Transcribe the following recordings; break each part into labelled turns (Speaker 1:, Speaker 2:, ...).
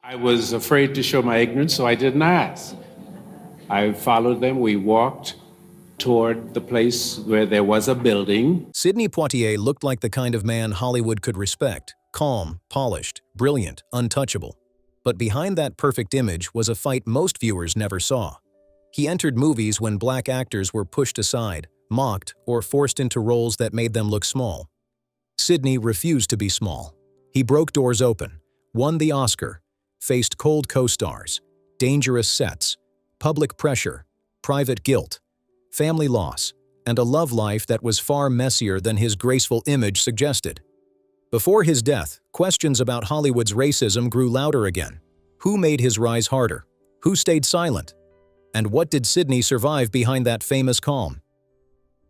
Speaker 1: I was afraid to show my ignorance, so I didn't ask. I followed them. We walked toward the place where there was a building.
Speaker 2: Sidney Poitier looked like the kind of man Hollywood could respect: calm, polished, brilliant, untouchable. But behind that perfect image was a fight most viewers never saw. He entered movies when black actors were pushed aside, mocked, or forced into roles that made them look small. Sidney refused to be small. He broke doors open, won the Oscar, faced cold co-stars, dangerous sets, public pressure, private guilt, family loss, and a love life that was far messier than his graceful image suggested. Before his death, questions about Hollywood's racism grew louder again. Who made his rise harder? Who stayed silent? And what did Sidney survive behind that famous calm?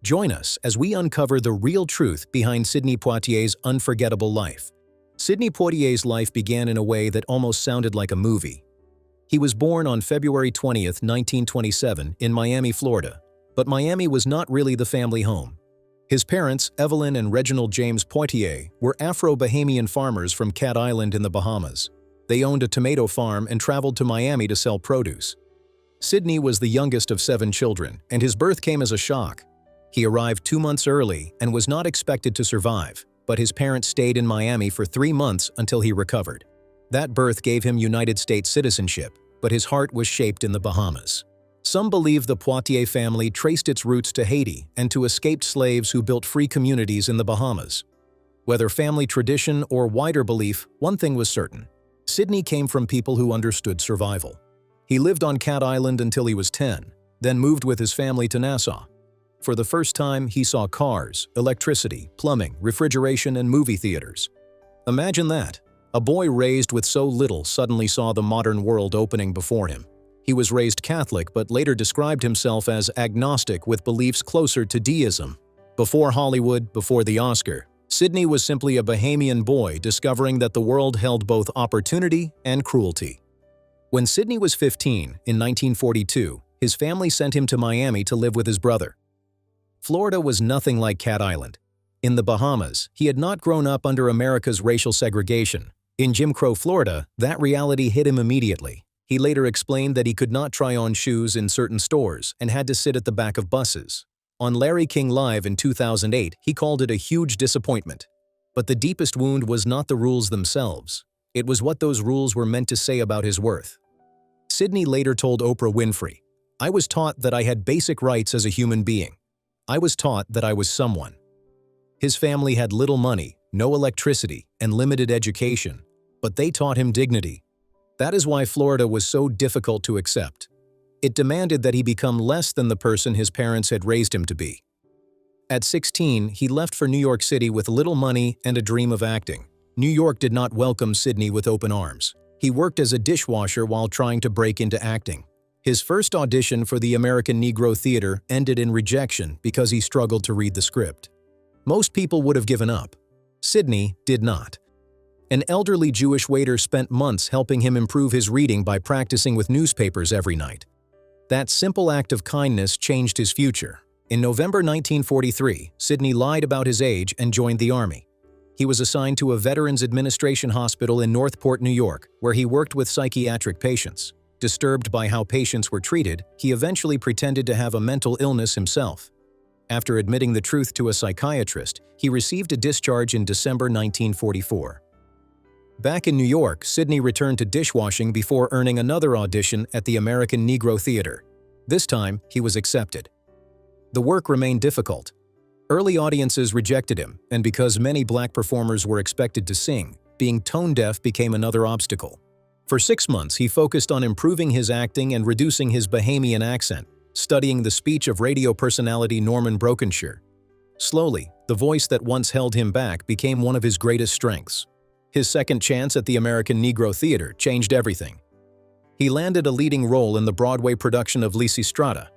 Speaker 2: Join us as we uncover the real truth behind Sidney Poitier's unforgettable life. Sidney Poitier's life began in a way that almost sounded like a movie. He was born on February 20th, 1927, in Miami, Florida. But Miami was not really the family home. His parents, Evelyn and Reginald James Poitier, were Afro-Bahamian farmers from Cat Island in the Bahamas. They owned a tomato farm and traveled to Miami to sell produce. Sidney was the youngest of 7 children, and his birth came as a shock. He arrived 2 months early and was not expected to survive, but his parents stayed in Miami for 3 months until he recovered. That birth gave him United States citizenship, but his heart was shaped in the Bahamas. Some believe the Poitier family traced its roots to Haiti and to escaped slaves who built free communities in the Bahamas. Whether family tradition or wider belief, one thing was certain: Sidney came from people who understood survival. He lived on Cat Island until he was 10, then moved with his family to Nassau. For the first time, he saw cars, electricity, plumbing, refrigeration, and movie theaters. Imagine that. A boy raised with so little suddenly saw the modern world opening before him. He was raised Catholic but later described himself as agnostic with beliefs closer to deism. Before Hollywood, before the Oscar, Sidney was simply a Bahamian boy discovering that the world held both opportunity and cruelty. When Sidney was 15, in 1942, his family sent him to Miami to live with his brother. Florida was nothing like Cat Island. In the Bahamas, he had not grown up under America's racial segregation. In Jim Crow Florida, that reality hit him immediately. He later explained that he could not try on shoes in certain stores and had to sit at the back of buses. On Larry King Live in 2008, he called it a huge disappointment. But the deepest wound was not the rules themselves. It was what those rules were meant to say about his worth. Sidney later told Oprah Winfrey, "I was taught that I had basic rights as a human being. I was taught that I was someone." His family had little money, no electricity, and limited education, but they taught him dignity. That is why Florida was so difficult to accept. It demanded that he become less than the person his parents had raised him to be. At 16, he left for New York City with little money and a dream of acting. New York did not welcome Sidney with open arms. He worked as a dishwasher while trying to break into acting. His first audition for the American Negro Theater ended in rejection because he struggled to read the script. Most people would have given up. Sidney did not. An elderly Jewish waiter spent months helping him improve his reading by practicing with newspapers every night. That simple act of kindness changed his future. In November 1943, Sidney lied about his age and joined the Army. He was assigned to a Veterans Administration hospital in Northport, New York, where he worked with psychiatric patients. Disturbed by how patients were treated, he eventually pretended to have a mental illness himself. After admitting the truth to a psychiatrist, he received a discharge in December 1944. Back in New York, Sidney returned to dishwashing before earning another audition at the American Negro Theater. This time, he was accepted. The work remained difficult. Early audiences rejected him, and because many black performers were expected to sing, being tone-deaf became another obstacle. For 6 months, he focused on improving his acting and reducing his Bahamian accent, studying the speech of radio personality Norman Brokenshire. Slowly, the voice that once held him back became one of his greatest strengths. His second chance at the American Negro Theater changed everything. He landed a leading role in the Broadway production of Lysistrata.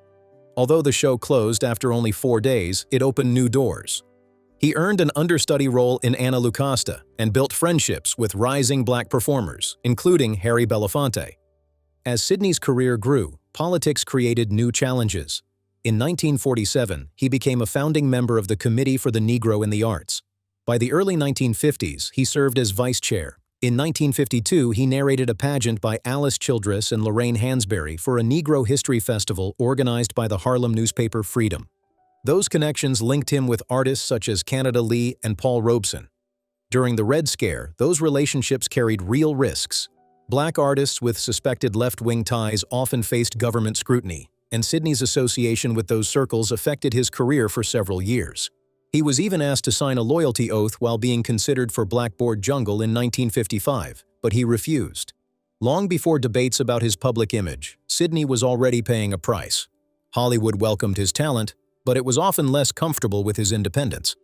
Speaker 2: Although the show closed after only 4 days, it opened new doors. He earned an understudy role in Anna Lucasta and built friendships with rising black performers, including Harry Belafonte. As Sidney's career grew, politics created new challenges. In 1947, he became a founding member of the Committee for the Negro in the Arts. By the early 1950s, he served as vice chair, In 1952, he narrated a pageant by Alice Childress and Lorraine Hansberry for a Negro History Festival organized by the Harlem newspaper Freedom. Those connections linked him with artists such as Canada Lee and Paul Robeson. During the Red Scare, those relationships carried real risks. Black artists with suspected left-wing ties often faced government scrutiny, and Sidney's association with those circles affected his career for several years. He was even asked to sign a loyalty oath while being considered for Blackboard Jungle in 1955, but he refused. Long before debates about his public image, Sidney was already paying a price. Hollywood welcomed his talent, but it was often less comfortable with his independence.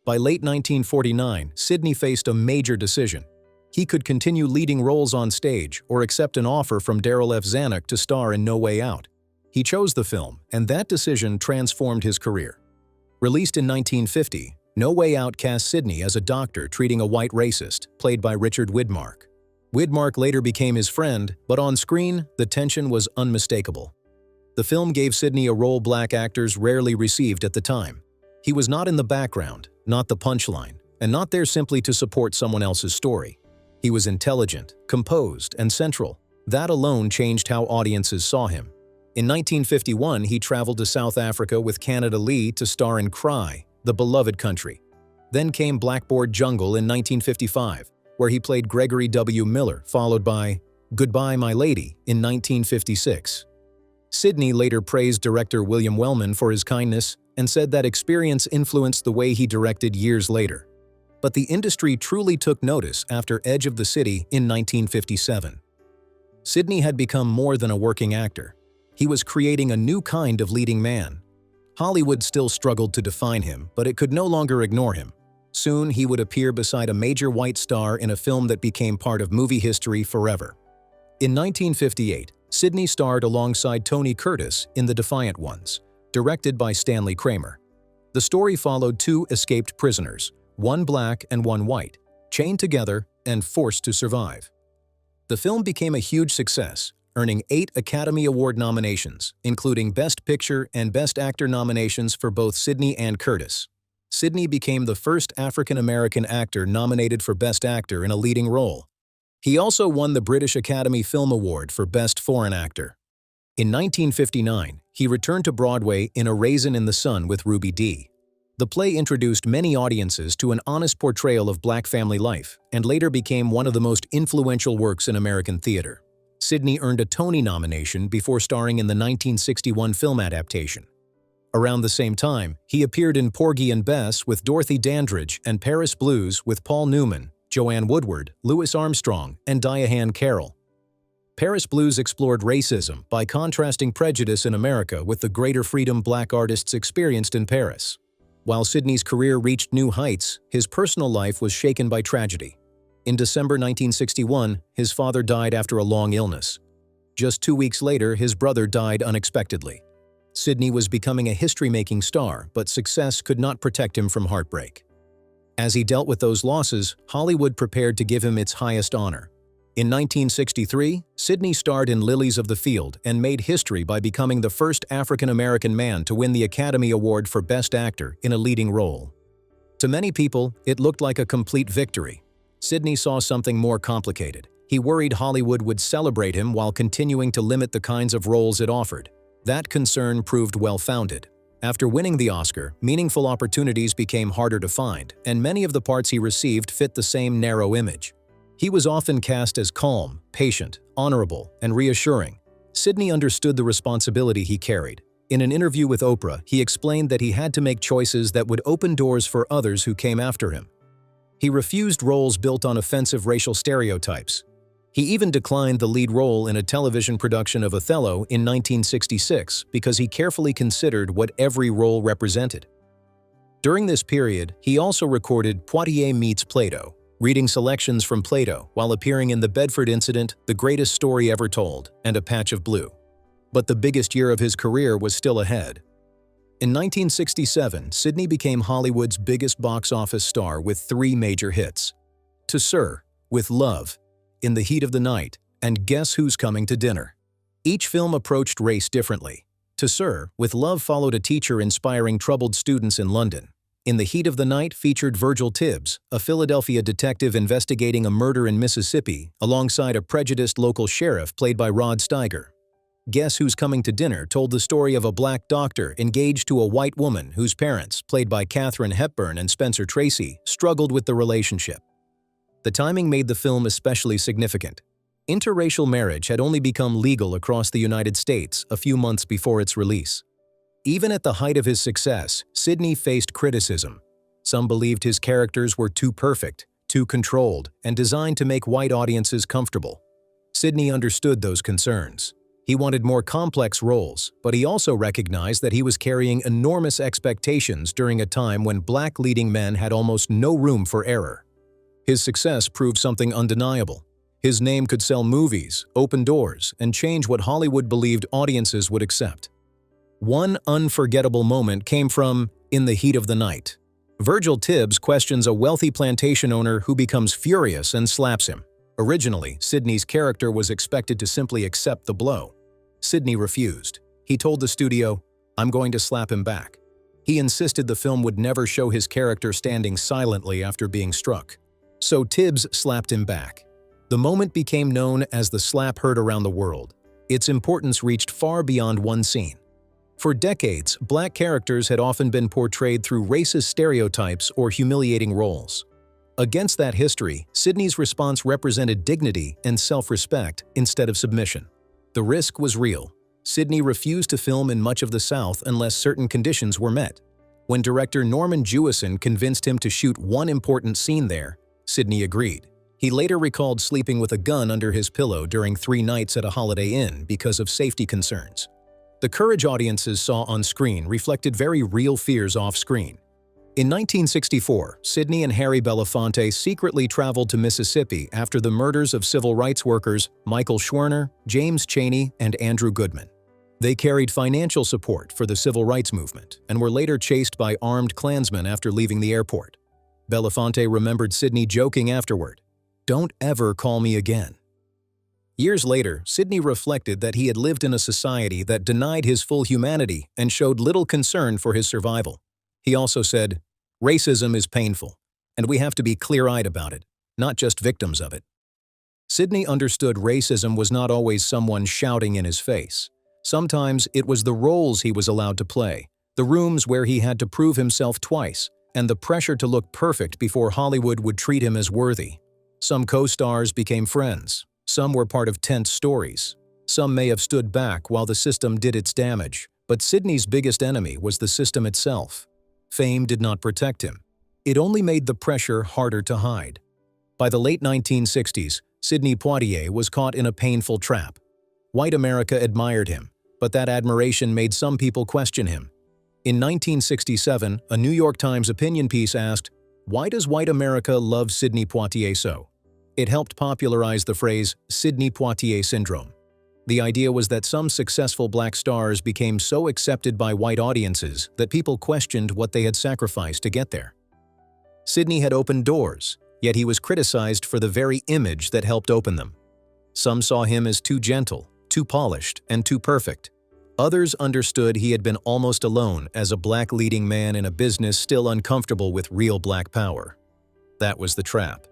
Speaker 2: By late 1949, Sidney faced a major decision. He could continue leading roles on stage or accept an offer from Darryl F. Zanuck to star in No Way Out. He chose the film, and that decision transformed his career. Released in 1950, No Way Out cast Sidney as a doctor treating a white racist, played by Richard Widmark. Widmark later became his friend, but on screen, the tension was unmistakable. The film gave Sidney a role black actors rarely received at the time. He was not in the background, not the punchline, and not there simply to support someone else's story. He was intelligent, composed, and central. That alone changed how audiences saw him. In 1951, he traveled to South Africa with Canada Lee to star in Cry, The Beloved Country. Then came Blackboard Jungle in 1955, where he played Gregory W. Miller, followed by Goodbye, My Lady in 1956. Sidney later praised director William Wellman for his kindness and said that experience influenced the way he directed years later. But the industry truly took notice after Edge of the City in 1957. Sidney had become more than a working actor. He was creating a new kind of leading man. Hollywood still struggled to define him, but it could no longer ignore him. Soon, he would appear beside a major white star in a film that became part of movie history forever. In 1958, Sidney starred alongside Tony Curtis in The Defiant Ones, directed by Stanley Kramer. The story followed two escaped prisoners, one black and one white, chained together and forced to survive. The film became a huge success, earning 8 Academy Award nominations, including Best Picture and Best Actor nominations for both Sidney and Curtis. Sidney became the first African-American actor nominated for Best Actor in a leading role. He also won the British Academy Film Award for Best Foreign Actor. In 1959, he returned to Broadway in A Raisin in the Sun with Ruby Dee. The play introduced many audiences to an honest portrayal of black family life and later became one of the most influential works in American theater. Sidney earned a Tony nomination before starring in the 1961 film adaptation. Around the same time, he appeared in Porgy and Bess with Dorothy Dandridge and Paris Blues with Paul Newman, Joanne Woodward, Louis Armstrong, and Diahann Carroll. Paris Blues explored racism by contrasting prejudice in America with the greater freedom black artists experienced in Paris. While Sidney's career reached new heights, his personal life was shaken by tragedy. In December 1961, his father died after a long illness. Just 2 weeks later, his brother died unexpectedly. Sidney was becoming a history-making star, but success could not protect him from heartbreak. As he dealt with those losses, Hollywood prepared to give him its highest honor. In 1963, Sidney starred in Lilies of the Field and made history by becoming the first African-American man to win the Academy Award for Best Actor in a leading role. To many people, it looked like a complete victory. Sidney saw something more complicated. He worried Hollywood would celebrate him while continuing to limit the kinds of roles it offered. That concern proved well-founded. After winning the Oscar, meaningful opportunities became harder to find, and many of the parts he received fit the same narrow image. He was often cast as calm, patient, honorable, and reassuring. Sidney understood the responsibility he carried. In an interview with Oprah, he explained that he had to make choices that would open doors for others who came after him. He refused roles built on offensive racial stereotypes. He even declined the lead role in a television production of Othello in 1966 because he carefully considered what every role represented. During this period, he also recorded Poitier Meets Plato, reading selections from Plato while appearing in The Bedford Incident, The Greatest Story Ever Told, and A Patch of Blue. But the biggest year of his career was still ahead. In 1967, Sidney became Hollywood's biggest box office star with 3 major hits: To Sir, with Love, In the Heat of the Night, and Guess Who's Coming to Dinner. Each film approached race differently. To Sir, with Love followed a teacher inspiring troubled students in London. In the Heat of the Night featured Virgil Tibbs, a Philadelphia detective investigating a murder in Mississippi, alongside a prejudiced local sheriff played by Rod Steiger. Guess Who's Coming to Dinner told the story of a black doctor engaged to a white woman whose parents, played by Katharine Hepburn and Spencer Tracy, struggled with the relationship. The timing made the film especially significant. Interracial marriage had only become legal across the United States a few months before its release. Even at the height of his success, Sidney faced criticism. Some believed his characters were too perfect, too controlled, and designed to make white audiences comfortable. Sidney understood those concerns. He wanted more complex roles, but he also recognized that he was carrying enormous expectations during a time when black leading men had almost no room for error. His success proved something undeniable. His name could sell movies, open doors, and change what Hollywood believed audiences would accept. One unforgettable moment came from In the Heat of the Night. Virgil Tibbs questions a wealthy plantation owner who becomes furious and slaps him. Originally, Sidney's character was expected to simply accept the blow. Sidney refused. He told the studio, "I'm going to slap him back." He insisted the film would never show his character standing silently after being struck. So Tibbs slapped him back. The moment became known as the slap heard around the world. Its importance reached far beyond one scene. For decades, black characters had often been portrayed through racist stereotypes or humiliating roles. Against that history, Sidney's response represented dignity and self-respect instead of submission. The risk was real. Sidney refused to film in much of the South unless certain conditions were met. When director Norman Jewison convinced him to shoot one important scene there, Sidney agreed. He later recalled sleeping with a gun under his pillow during 3 nights at a Holiday Inn because of safety concerns. The courage audiences saw on screen reflected very real fears off-screen. In 1964, Sidney and Harry Belafonte secretly traveled to Mississippi after the murders of civil rights workers Michael Schwerner, James Chaney, and Andrew Goodman. They carried financial support for the civil rights movement and were later chased by armed Klansmen after leaving the airport. Belafonte remembered Sidney joking afterward, "Don't ever call me again." Years later, Sidney reflected that he had lived in a society that denied his full humanity and showed little concern for his survival. He also said, "Racism is painful, and we have to be clear-eyed about it, not just victims of it." Sidney understood racism was not always someone shouting in his face. Sometimes it was the roles he was allowed to play, the rooms where he had to prove himself twice, and the pressure to look perfect before Hollywood would treat him as worthy. Some co-stars became friends. Some were part of tense stories. Some may have stood back while the system did its damage, but Sidney's biggest enemy was the system itself. Fame did not protect him. It only made the pressure harder to hide. By the late 1960s, Sidney Poitier was caught in a painful trap. White America admired him, but that admiration made some people question him. In 1967, a New York Times opinion piece asked, "Why does white America love Sidney Poitier so?" It helped popularize the phrase Sidney Poitier syndrome. The idea was that some successful black stars became so accepted by white audiences that people questioned what they had sacrificed to get there. Sidney had opened doors, yet he was criticized for the very image that helped open them. Some saw him as too gentle, too polished, and too perfect. Others understood he had been almost alone as a black leading man in a business still uncomfortable with real black power. That was the trap.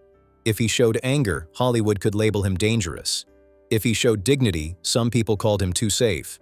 Speaker 2: If he showed anger, Hollywood could label him dangerous. If he showed dignity, some people called him too safe.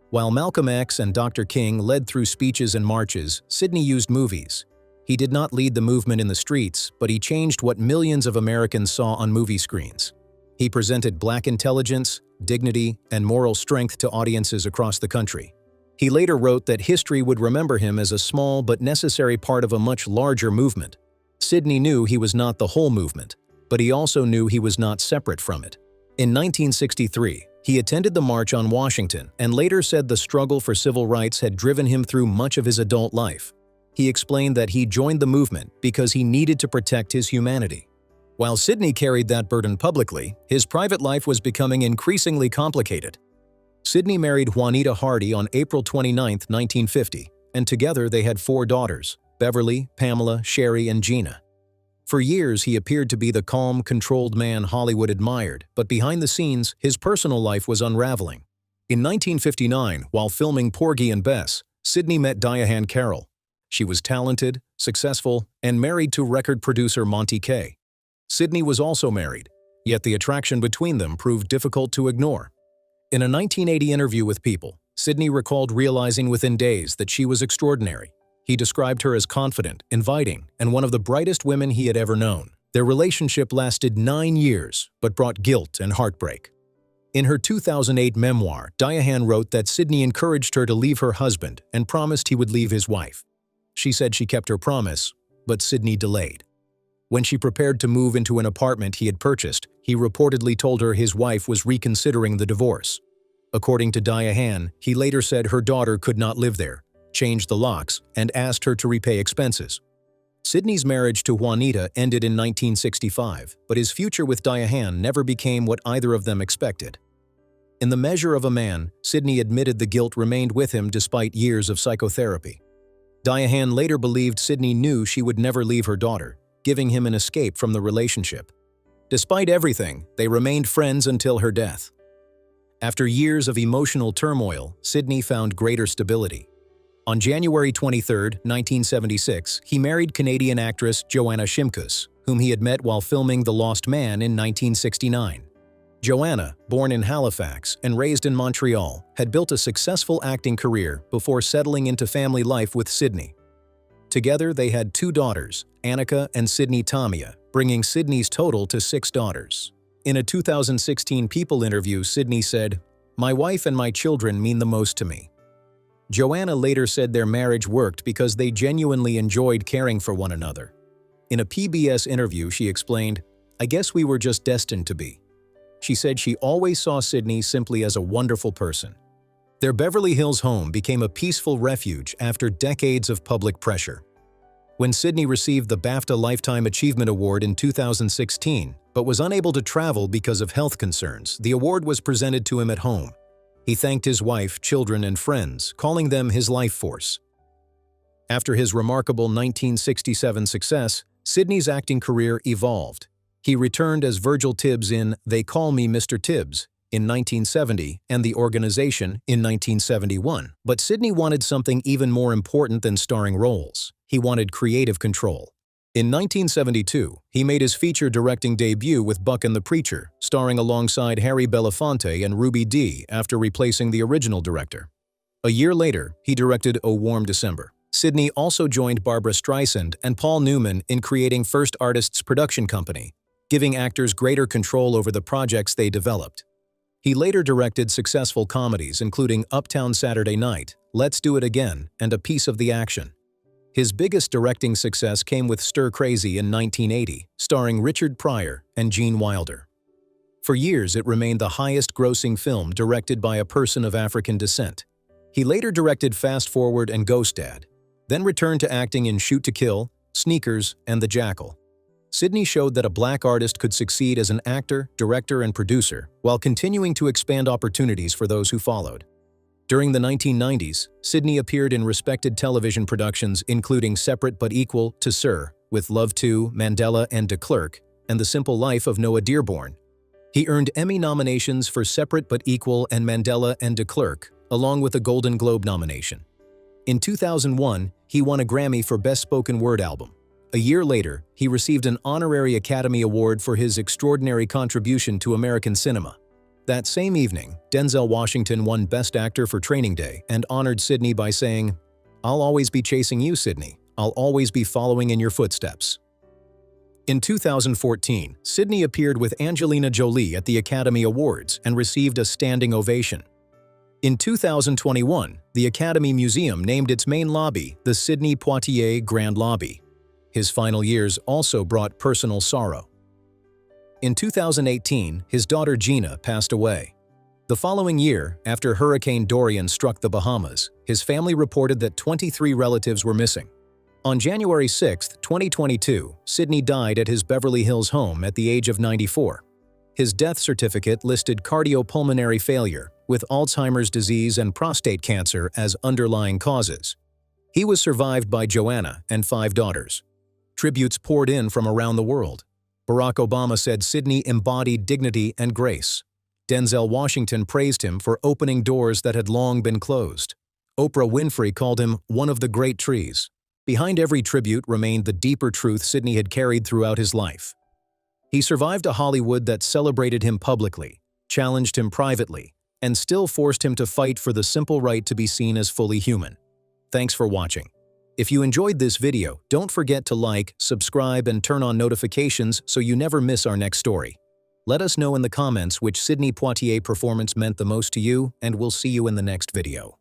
Speaker 2: While Malcolm X and Dr. King led through speeches and marches, Sidney used movies. He did not lead the movement in the streets, but he changed what millions of Americans saw on movie screens. He presented black intelligence, dignity, and moral strength to audiences across the country. He later wrote that history would remember him as a small but necessary part of a much larger movement. Sidney knew he was not the whole movement, but he also knew he was not separate from it. In 1963, he attended the March on Washington and later said the struggle for civil rights had driven him through much of his adult life. He explained that he joined the movement because he needed to protect his humanity. While Sidney carried that burden publicly, his private life was becoming increasingly complicated. Sidney married Juanita Hardy on April 29, 1950, and together they had 4 daughters, Beverly, Pamela, Sherry, and Gina. For years, he appeared to be the calm, controlled man Hollywood admired, but behind the scenes, his personal life was unraveling. In 1959, while filming Porgy and Bess, Sidney met Diahann Carroll. She was talented, successful, and married to record producer Monty Kaye. Sidney was also married, yet the attraction between them proved difficult to ignore. In a 1980 interview with People, Sidney recalled realizing within days that she was extraordinary. He described her as confident, inviting, and one of the brightest women he had ever known. Their relationship lasted 9 years, but brought guilt and heartbreak. In her 2008 memoir, Diane wrote that Sidney encouraged her to leave her husband and promised he would leave his wife. She said she kept her promise, but Sidney delayed. When she prepared to move into an apartment he had purchased, he reportedly told her his wife was reconsidering the divorce. According to Diane, he later said her daughter could not live there, changed the locks, and asked her to repay expenses. Sidney's marriage to Juanita ended in 1965, but his future with Diane never became what either of them expected. In The Measure of a Man, Sidney admitted the guilt remained with him despite years of psychotherapy. Diane later believed Sidney knew she would never leave her daughter, giving him an escape from the relationship. Despite everything, they remained friends until her death. After years of emotional turmoil, Sidney found greater stability. On January 23, 1976, he married Canadian actress Joanna Shimkus, whom he had met while filming The Lost Man in 1969. Joanna, born in Halifax and raised in Montreal, had built a successful acting career before settling into family life with Sidney. Together, they had 2 daughters, Annika and Sidney Tamia, bringing Sidney's total to 6 daughters. In a 2016 People interview, Sidney said, "My wife and my children mean the most to me." Joanna later said their marriage worked because they genuinely enjoyed caring for one another. In a PBS interview, she explained, "I guess we were just destined to be." She said she always saw Sidney simply as a wonderful person. Their Beverly Hills home became a peaceful refuge after decades of public pressure. When Sidney received the BAFTA Lifetime Achievement Award in 2016, but was unable to travel because of health concerns, the award was presented to him at home. He thanked his wife, children, and friends, calling them his life force. After his remarkable 1967 success, Sidney's acting career evolved. He returned as Virgil Tibbs in They Call Me Mr. Tibbs in 1970 and The Organization in 1971. But Sidney wanted something even more important than starring roles. He wanted creative control. In 1972, he made his feature-directing debut with Buck and the Preacher, starring alongside Harry Belafonte and Ruby Dee after replacing the original director. A year later, he directed O Warm December. Sidney also joined Barbra Streisand and Paul Newman in creating First Artists Production Company, giving actors greater control over the projects they developed. He later directed successful comedies including Uptown Saturday Night, Let's Do It Again, and A Piece of the Action. His biggest directing success came with Stir Crazy in 1980, starring Richard Pryor and Gene Wilder. For years, it remained the highest-grossing film directed by a person of African descent. He later directed Fast Forward and Ghost Dad, then returned to acting in Shoot to Kill, Sneakers, and The Jackal. Sidney showed that a black artist could succeed as an actor, director, and producer, while continuing to expand opportunities for those who followed. During the 1990s, Sidney appeared in respected television productions including Separate but Equal to Sir, with Love 2, Mandela, and De Klerk, and The Simple Life of Noah Dearborn. He earned Emmy nominations for Separate but Equal and Mandela and De Klerk, along with a Golden Globe nomination. In 2001, he won a Grammy for Best Spoken Word Album. A year later, he received an honorary Academy Award for his extraordinary contribution to American cinema. That same evening, Denzel Washington won Best Actor for Training Day and honored Sidney by saying, "I'll always be chasing you, Sidney. I'll always be following in your footsteps." In 2014, Sidney appeared with Angelina Jolie at the Academy Awards and received a standing ovation. In 2021, the Academy Museum named its main lobby the Sidney Poitier Grand Lobby. His final years also brought personal sorrow. In 2018, his daughter Gina passed away. The following year, after Hurricane Dorian struck the Bahamas, his family reported that 23 relatives were missing. On January 6, 2022, Sidney died at his Beverly Hills home at the age of 94. His death certificate listed cardiopulmonary failure, with Alzheimer's disease and prostate cancer as underlying causes. He was survived by Joanna and 5 daughters. Tributes poured in from around the world. Barack Obama said Sidney embodied dignity and grace. Denzel Washington praised him for opening doors that had long been closed. Oprah Winfrey called him one of the great trees. Behind every tribute remained the deeper truth Sidney had carried throughout his life. He survived a Hollywood that celebrated him publicly, challenged him privately, and still forced him to fight for the simple right to be seen as fully human. Thanks for watching. If you enjoyed this video, don't forget to like, subscribe, and turn on notifications so you never miss our next story. Let us know in the comments which Sidney Poitier performance meant the most to you, and we'll see you in the next video.